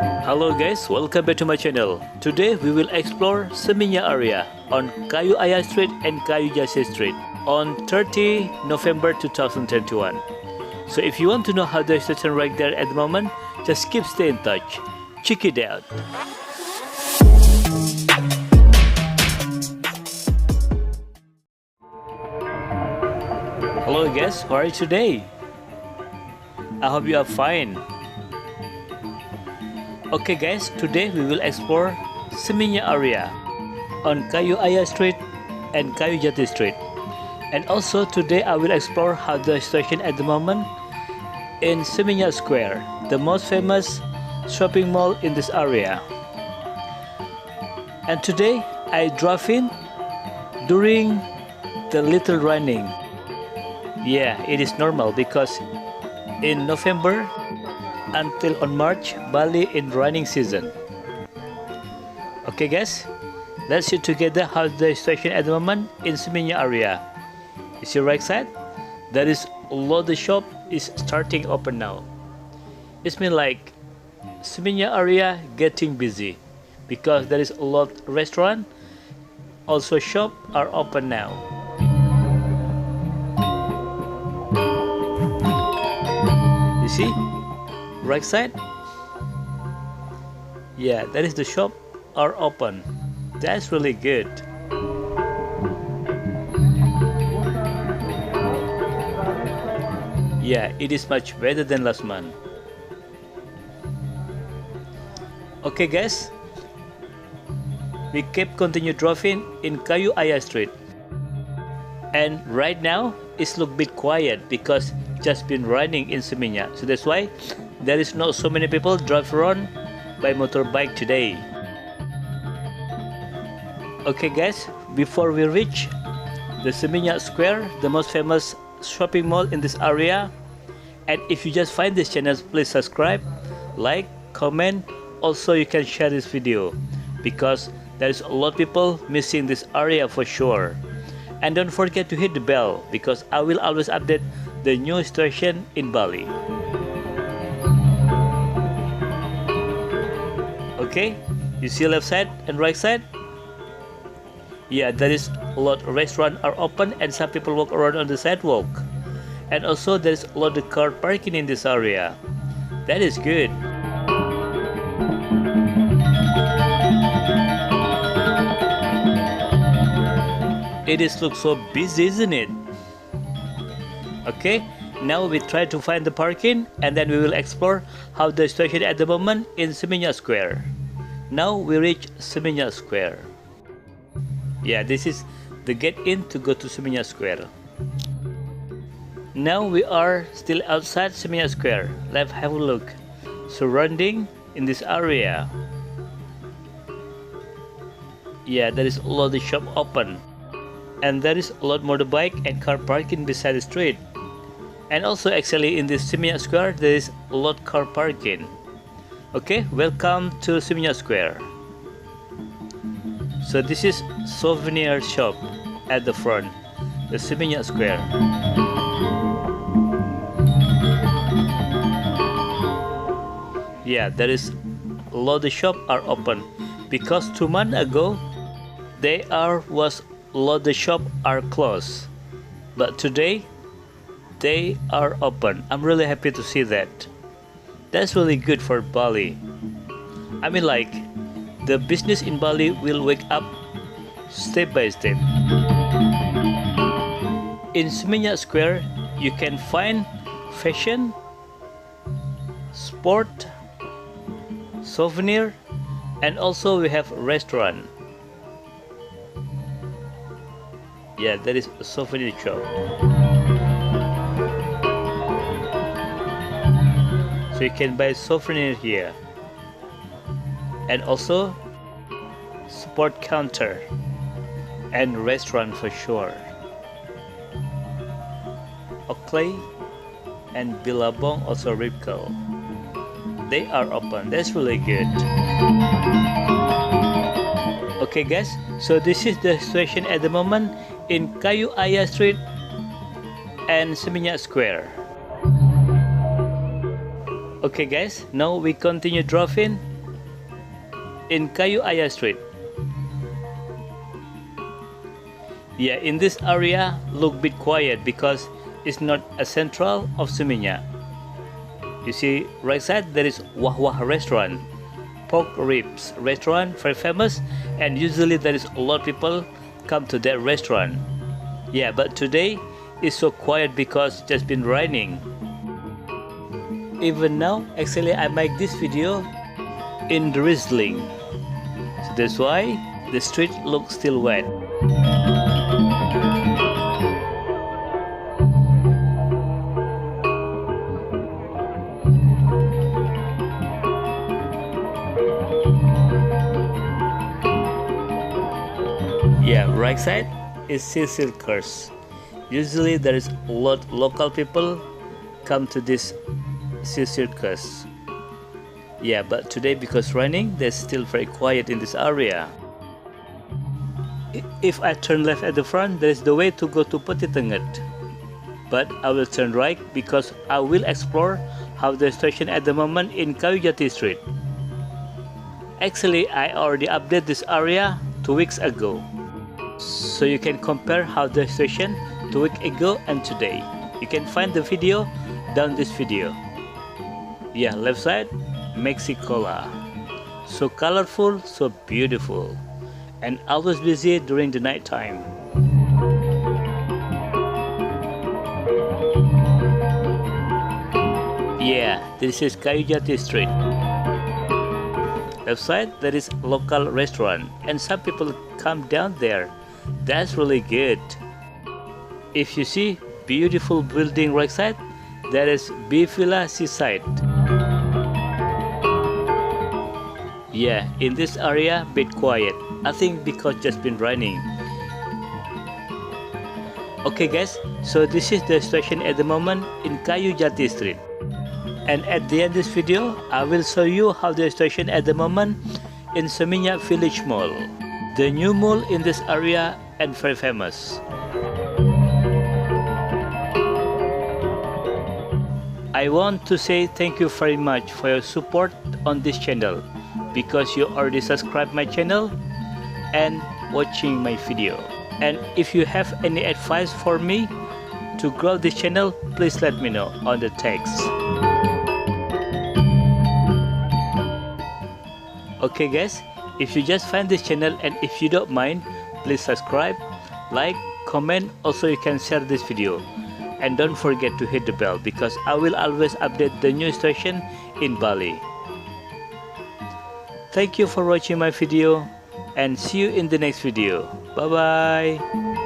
Hello guys, welcome back to my channel. Today we will explore Seminyak area on Kayu Aya Street and Kayu Jati Street on 30 November 2021. So if you want to know how the situation right there at the moment, just keep stay in touch. Check it out. Hello guys, how are you today? I hope you are fine. Okay guys, today we will explore Seminyak area on Kayu Aya Street and Kayu Jati Street. And also today I will explore how the situation at the moment in Seminyak Square, the most famous shopping mall in this area. And today I drove in during the little raining. Yeah, it is normal because in November until on March, Bali in raining season. Okay guys, let's see together how the situation at the moment in Seminyak area. You see right side? There is a lot of shop is starting open now. It's mean like Seminyak area getting busy because there is a lot restaurant, also shop are open now. You see? Right side? Yeah, that is the shop are open. That's really good. Yeah, it is much better than last month. Okay guys, we keep continue driving in Kayu Aya Street. And right now it's look bit quiet because just been raining in Seminyak. So that's why there is not so many people drive around by motorbike today. Okay guys, before we reach the Seminyak Square, the most famous shopping mall in this area, and if you just find this channel, please subscribe, like, comment. Also you can share this video because there is a lot of people missing this area for sure. And don't forget to hit the bell because I will always update the new situation in Bali. Okay, you see left side and right side? Yeah, there is a lot of restaurants are open and some people walk around on the sidewalk. And also there is a lot of car parking in this area. That is good. It is looks so busy, isn't it? Okay, now we try to find the parking and then we will explore how the situation at the moment in Seminyak Square. Now we reach Seminyak Square. Yeah, this is the gate in to go to Seminyak Square. Now we are still outside Seminyak Square. Let's have a look. Surrounding in this area. Yeah, there is a lot of shop open. And there is a lot motorbike and car parking beside the street. And also actually in this Seminyak Square there is a lot car parking. Okay, welcome to Seminyak Square. So this is souvenir shop at the front, the Seminyak Square. Yeah, there is a lot of shop are open because 2 months ago was a lot of shop are closed, but today they are open. I'm really happy to see that. That's really good for Bali. I mean like the business in Bali will wake up step by step. In Seminyak Square you can find fashion, sport, souvenir, and also we have restaurant. Yeah, there is a souvenir shop. So you can buy souvenir here. And also sport counter and restaurant for sure. Oakley and Billabong also Ripco. They are open. That's really good. Okay guys, so this is the situation at the moment in Kayu Aya Street and Seminyak Square. Okay guys, now we continue driving in Kayu Aya Street. Yeah, in this area look bit quiet because it's not a central of Seminyak. You see, right side there is Wah Wah restaurant, pork ribs restaurant, very famous, and usually there is a lot of people come to that restaurant. Yeah, but today it's so quiet because it's just been raining. Even now, actually I make this video in drizzling, so that's why the street looks still wet. Yeah, right side is silkers. Usually there is a lot local people come to this circus. Yeah, but today because raining, they're still very quiet in this area. If I turn left at the front, there is the way to go to Peti Tengah. But I will turn right because I will explore how the station at the moment in Kayu Jati Street. Actually, I already updated this area 2 weeks ago. So you can compare how the station 2 weeks ago and today. You can find the video down this video. Yeah, left side, Mexicola. So colorful, so beautiful, and always busy during the night time. Yeah, this is Kayu Jati Street. Left side, there is local restaurant, and some people come down there. That's really good. If you see beautiful building right side, there is Favela seaside. Yeah, in this area bit quiet. I think because just been raining. Okay guys, so this is the station at the moment in Kayu Jati Street. And at the end of this video, I will show you how the station at the moment in Seminyak Village Mall. The new mall in this area and very famous. I want to say thank you very much for your support on this channel because you already subscribed my channel and watching my video. And if you have any advice for me to grow this channel, please let me know on the text. Okay guys, if you just find this channel and if you don't mind, please subscribe, like, comment, also you can share this video. And don't forget to hit the bell because I will always update the new station in Bali. Thank you for watching my video and see you in the next video. Bye bye.